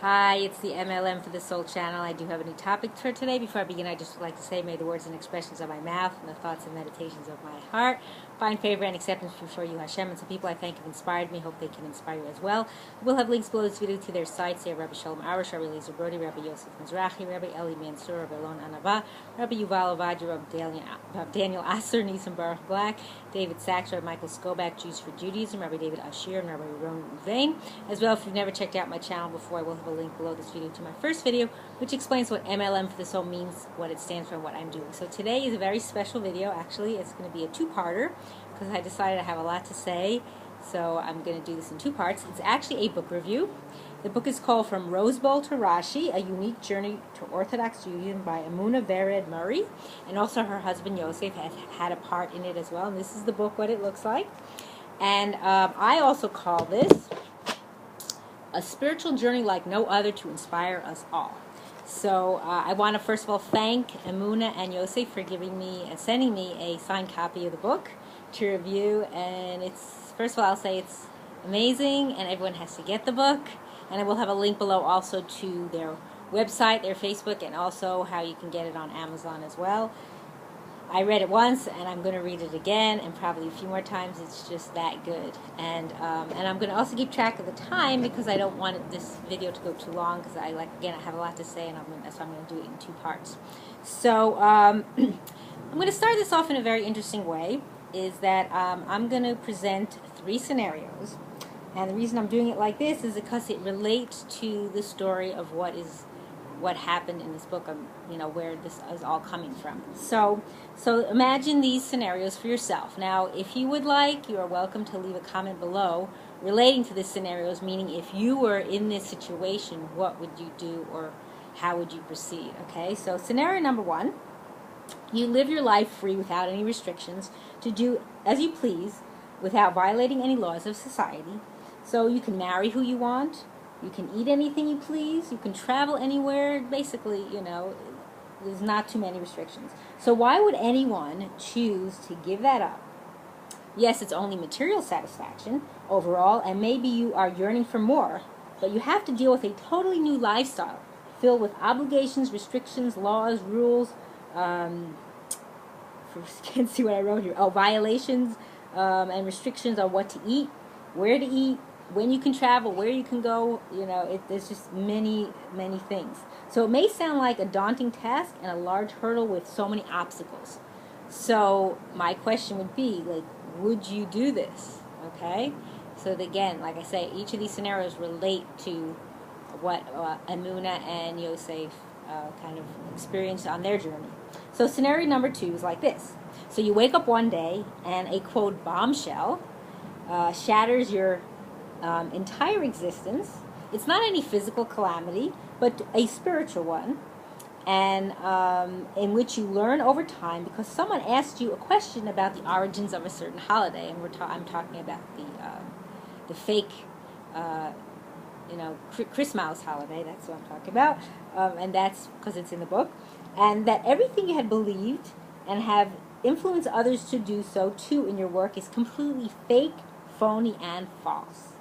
Hi, it's the M.L.M for the Soul channel. I do have a new topic for today. Before I begin, I just would like to say, may the words and expressions of my mouth and the thoughts and meditations of my heart find favor and acceptance before you, Hashem. And some people I thank have inspired me. Hope they can inspire you as well. We'll have links below this video to their sites. They are Rabbi Shalom Arush, Rabbi Eliezer Brody, Rabbi Yosef Mizrahi, Rabbi Eli Mansour, Rabbi Elon Anava, Rabbi Yuval Ovadia, Rabbi Daniel Asser, Nisan Baruch Black, David Sachs, Rabbi Michael Skobach, Jews for Judaism, Rabbi David Ashir, and Rabbi Ron Vain. As well, if you've never checked out my channel before, I will have a link below this video to my first video, which explains what M.L.M for the Soul means, what it stands for, and what I'm doing. So today is a very special video. Actually, it's going to be a two-parter because I decided I have a lot to say, so I'm going to do this in two parts. It's actually a book review. The book is called From Rose Bowl to Rashi, A Unique Journey to Orthodox Judaism by Emunah Murray, and also her husband Yosef has had a part in it as well. And this is the book, what it looks like. And I also call this a spiritual journey like no other to inspire us all. So I want to first of all thank Emunah and Yosef for sending me a signed copy of the book to review. And it's, first of all, I'll say it's amazing, and everyone has to get the book. And I will have a link below also to their website, their Facebook, and also how you can get it on Amazon as well. I read it once, and I'm going to read it again, and probably a few more times. It's just that good. And I'm going to also keep track of the time because I don't want this video to go too long because I have a lot to say, and that's why I'm going to do it in two parts. So I'm going to start this off in a very interesting way, is that I'm going to present three scenarios. And the reason I'm doing it like this is because it relates to the story of what happened in this book, where this is all coming from. So imagine these scenarios for yourself. Now, if you would like, you are welcome to leave a comment below relating to these scenarios, meaning if you were in this situation, what would you do or how would you proceed? Okay, so scenario number one, you live your life free without any restrictions to do as you please without violating any laws of society. So you can marry who you want, you can eat anything you please, you can travel anywhere. Basically, there's not too many restrictions. So why would anyone choose to give that up? Yes, it's only material satisfaction overall, and maybe you are yearning for more, but you have to deal with a totally new lifestyle filled with obligations, restrictions, laws, rules, can't see what I wrote here. Oh, violations and restrictions on what to eat, where to eat, when you can travel, where you can go. There's just many, many things. So it may sound like a daunting task and a large hurdle with so many obstacles. So my question would be, would you do this? Okay? So again, like I say, each of these scenarios relate to what Emunah and Yosef kind of experienced on their journey. So scenario number two is like this. So you wake up one day and a, quote, bombshell shatters your entire existence. It's not any physical calamity, but a spiritual one, and in which you learn over time because someone asked you a question about the origins of a certain holiday, and I'm talking about the fake, Christmas holiday. That's what I'm talking about, and that's because it's in the book, and that everything you had believed and have influenced others to do so too in your work is completely fake, phony, and false.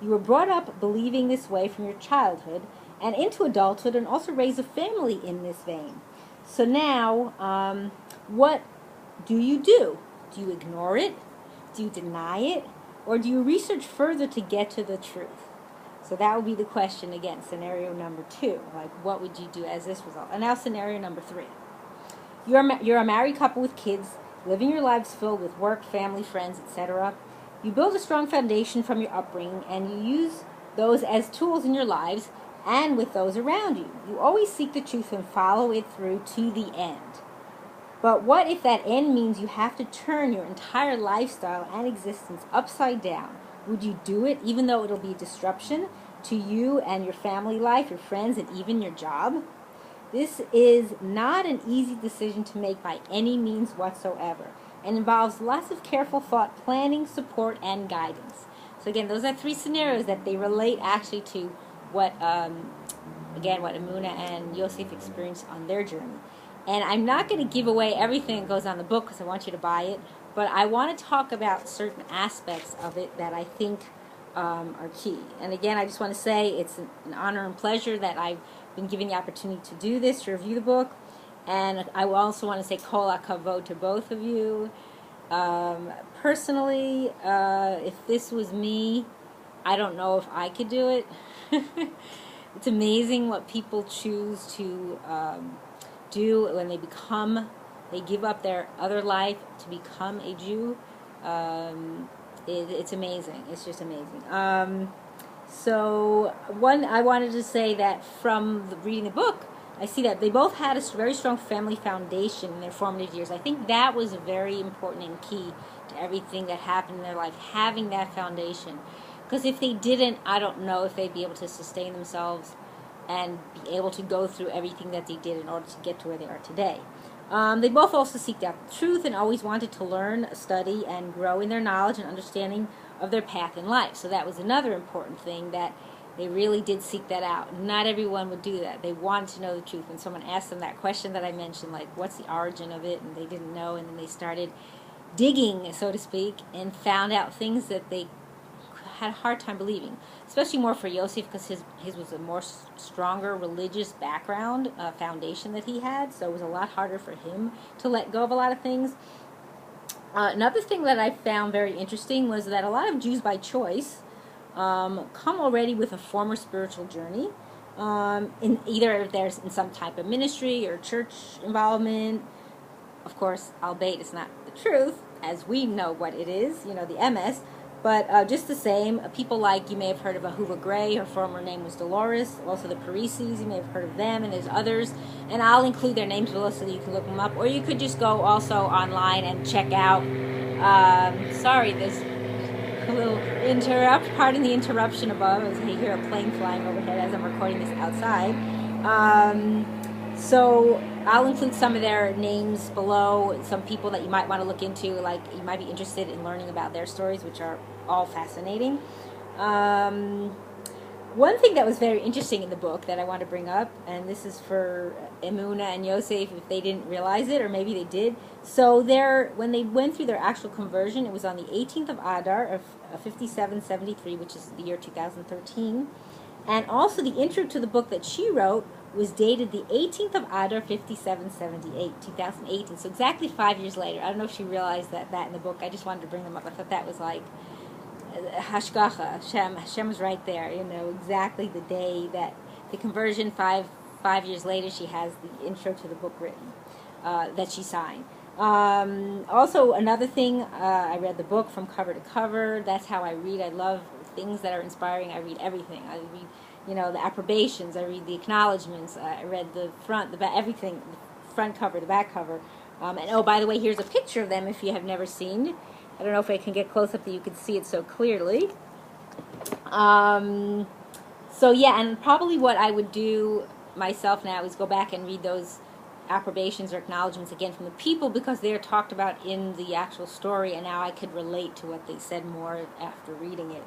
You were brought up believing this way from your childhood and into adulthood, and also raised a family in this vein. So now, what do you do? Do you ignore it? Do you deny it? Or do you research further to get to the truth? So that would be the question again, scenario number two. What would you do as this result? And now scenario number three. You're a married couple with kids, living your lives filled with work, family, friends, etc. You build a strong foundation from your upbringing, and you use those as tools in your lives and with those around you. You always seek the truth and follow it through to the end. But what if that end means you have to turn your entire lifestyle and existence upside down? Would you do it, even though it'll be a disruption to you and your family life, your friends, and even your job? This is not an easy decision to make by any means whatsoever, and involves lots of careful thought, planning, support, and guidance. So again, those are three scenarios that they relate actually to what Emunah and Yosef experienced on their journey. And I'm not going to give away everything that goes on the book because I want you to buy it, but I want to talk about certain aspects of it that I think are key. And again, I just want to say it's an honor and pleasure that I've been given the opportunity to do this, to review the book. And I also want to say kol hakavod to both of you. Personally, if this was me, I don't know if I could do it. It's amazing what people choose to do when they give up their other life to become a Jew. It's amazing. It's just amazing. I wanted to say that from reading the book, I see that they both had a very strong family foundation in their formative years. I think that was very important and key to everything that happened in their life, having that foundation. Because if they didn't, I don't know if they'd be able to sustain themselves and be able to go through everything that they did in order to get to where they are today. They both also seeked out the truth and always wanted to learn, study, and grow in their knowledge and understanding of their path in life. So that was another important thing, that they really did seek that out. Not everyone would do that. They wanted to know the truth. When someone asked them that question that I mentioned, like, what's the origin of it, and they didn't know, and then they started digging, so to speak, and found out things that they had a hard time believing, especially more for Yosef, because his was a more stronger religious background, foundation that he had, so it was a lot harder for him to let go of a lot of things. Another thing that I found very interesting was that a lot of Jews by choice come already with a former spiritual journey, in either there's in some type of ministry or church involvement. Of course, albeit it's not the truth, as we know what it is, the MS. But just the same, people like, you may have heard of Ahuvah Gray, her former name was Dolores, also the Parisis, you may have heard of them, and there's others, and I'll include their names below so that you can look them up, or you could just go also online and check out, sorry, there's a little pardon the interruption above, as I hear a plane flying overhead as I'm recording this outside. So I'll include some of their names below, some people that you might want to look into, like you might be interested in learning about their stories, which are all fascinating. One thing that was very interesting in the book that I want to bring up, and this is for Emunah and Yosef if they didn't realize it, or maybe they did. So when they went through their actual conversion, it was on the 18th of Adar of 5773, which is the year 2013. And also the intro to the book that she wrote was dated the 18th of Adar, 5778, 2018. So exactly 5 years later. I don't know if she realized that in the book. I just wanted to bring them up. I thought that was like Hashgacha. Hashem was right there. Exactly the day that the conversion, five years later, she has the intro to the book written that she signed. Also, another thing, I read the book from cover to cover. That's how I read. I love things that are inspiring. I read everything. I read the approbations, I read the acknowledgments, I read the front, the back, everything, the front cover, the back cover. And oh, by the way, here's a picture of them if you have never seen. I don't know if I can get close up that you can see it so clearly. So yeah, and probably what I would do myself now is go back and read those approbations or acknowledgments again from the people, because they're talked about in the actual story, and now I could relate to what they said more after reading it.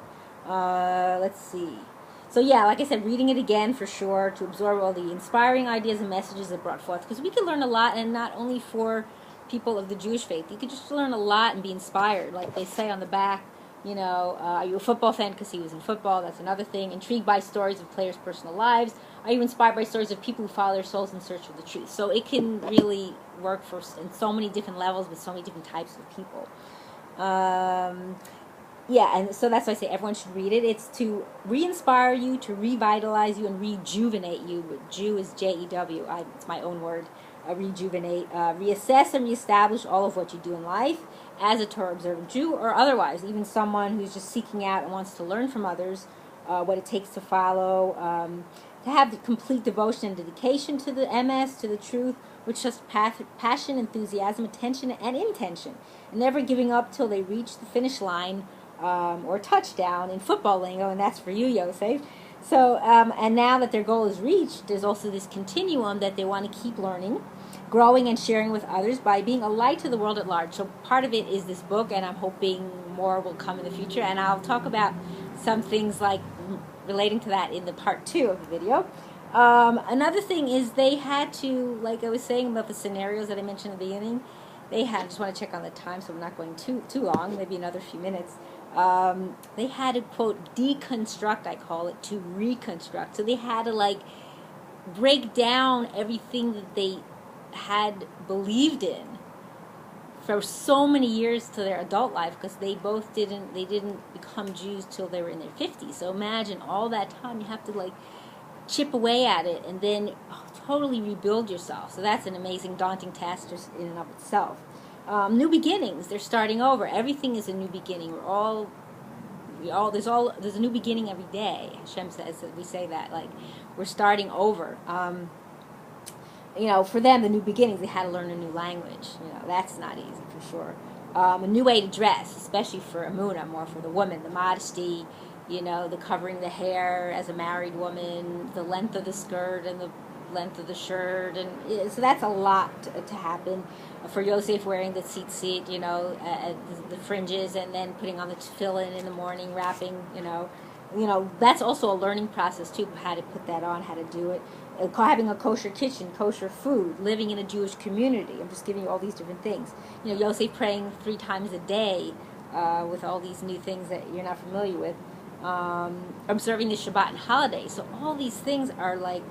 Let's see. So yeah, like I said, reading it again for sure, to absorb all the inspiring ideas and messages it brought forth, because we can learn a lot, and not only for people of the Jewish faith. You could just learn a lot and be inspired. Like they say on the back, are you a football fan because he was in football? That's another thing. Intrigued by stories of players' personal lives? Are you inspired by stories of people who follow their souls in search of the truth? So it can really work in so many different levels with so many different types of people. Yeah, and so that's why I say everyone should read it. It's to re-inspire you, to revitalize you, and rejuvenate you. Jew is J-E-W. It's my own word. Rejuvenate, reassess and reestablish all of what you do in life as a Torah observant Jew, or otherwise, even someone who's just seeking out and wants to learn from others what it takes to follow, to have the complete devotion and dedication to the MS, to the truth, which just passion, enthusiasm, attention, and intention, and never giving up till they reach the finish line, or touchdown in football lingo, and that's for you, Yosef. So, and now that their goal is reached, there's also this continuum that they want to keep learning, growing, and sharing with others by being a light to the world at large. So part of it is this book, and I'm hoping more will come in the future, and I'll talk about some things like relating to that in the part 2 of the video. Another thing is they had to, like I was saying about the scenarios that I mentioned at the beginning, I just want to check on the time so we're not going too long, maybe another few minutes. They had to, quote, deconstruct, I call it, to reconstruct. So they had to, like, break down everything that they had believed in for so many years to their adult life, because they didn't become Jews till they were in their 50s. So imagine all that time you have to, like, chip away at it and then totally rebuild yourself. So that's an amazing, daunting task just in and of itself. New beginnings. They're starting over. Everything is a new beginning. There's a new beginning every day. Hashem says that we say that, like, we're starting over. For them, the new beginnings, they had to learn a new language. That's not easy for sure. A new way to dress, especially for Emunah, more for the woman. The modesty, the covering the hair as a married woman, the length of the skirt and the length of the shirt, and so that's a lot to happen. For Yosef, wearing the tzitzit, the fringes, and then putting on the tefillin in the morning, wrapping, that's also a learning process too, how to put that on, how to do it. Having a kosher kitchen, kosher food, living in a Jewish community. I'm just giving you all these different things. Yosef praying 3 times a day with all these new things that you're not familiar with. Observing the Shabbat and holidays. So all these things are like,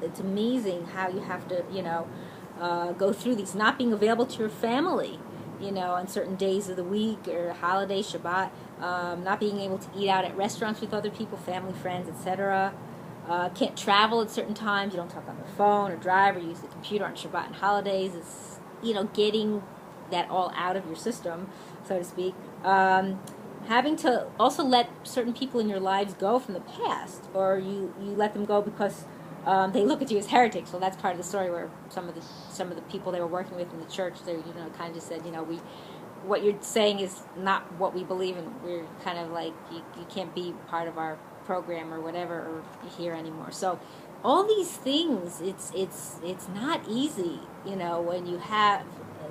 it's amazing how you have to, go through these. Not being available to your family, on certain days of the week or holiday, Shabbat. Not being able to eat out at restaurants with other people, family, friends, etc. Can't travel at certain times. You don't talk on the phone or drive or use the computer on Shabbat and holidays. It's, getting that all out of your system, so to speak. Having to also let certain people in your lives go from the past, or you let them go because they look at you as heretics. Well, that's part of the story where some of the people they were working with in the church, they kind of just said, what you're saying is not what we believe in. We're kind of like, you can't be part of our program or whatever, or here anymore. So all these things, it's not easy, when you have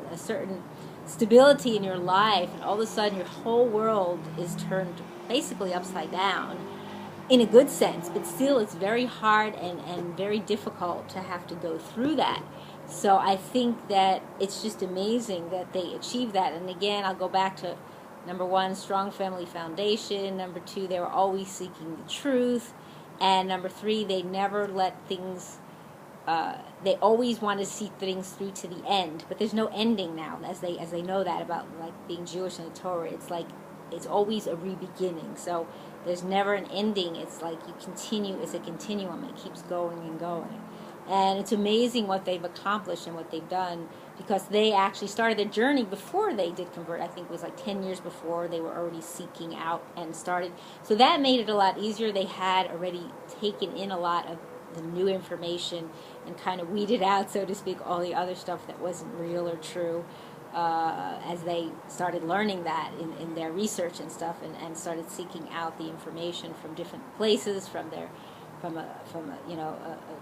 a certain stability in your life and all of a sudden your whole world is turned basically upside down, in a good sense, but still it's very hard and very difficult to have to go through that. So I think that it's just amazing that they achieved that. And again, I'll go back to number 1, strong family foundation. Number 2, they were always seeking the truth. And number 3, they never let things, they always want to see things through to the end. But there's no ending now, as they know that about, like, being Jewish in the Torah. It's like, it's always a re-beginning. So there's never an ending. It's like you continue, it's a continuum. It keeps going and going. And it's amazing what they've accomplished and what they've done, because they actually started their journey before they did convert. I think it was like 10 years before they were already seeking out and started. So that made it a lot easier. They had already taken in a lot of the new information and kind of weeded out, so to speak, all the other stuff that wasn't real or true, as they started learning that in their research and stuff, and started seeking out the information from different places, from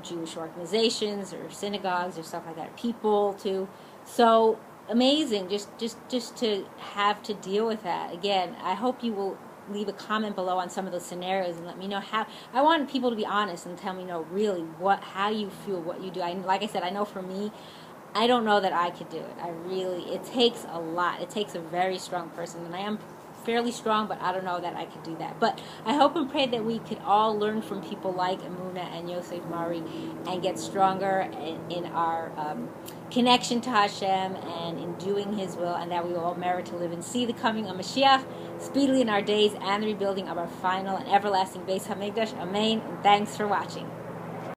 Jewish organizations or synagogues or stuff like that, people too. So amazing, just to have to deal with that. Again, I hope you will leave a comment below on some of those scenarios and let me know how. I want people to be honest and tell me, really how you feel, what you do. Like I said, I know for me, I don't know that I could do it. It takes a lot. It takes a very strong person, and I am fairly strong, but I don't know that I could do that. But I hope and pray that we could all learn from people like Emunah and Yosef Mari and get stronger in our connection to Hashem and in doing His will, and that we will all merit to live and see the coming of Mashiach speedily in our days and the rebuilding of our final and everlasting Beis HaMikdash. Amen. And thanks for watching.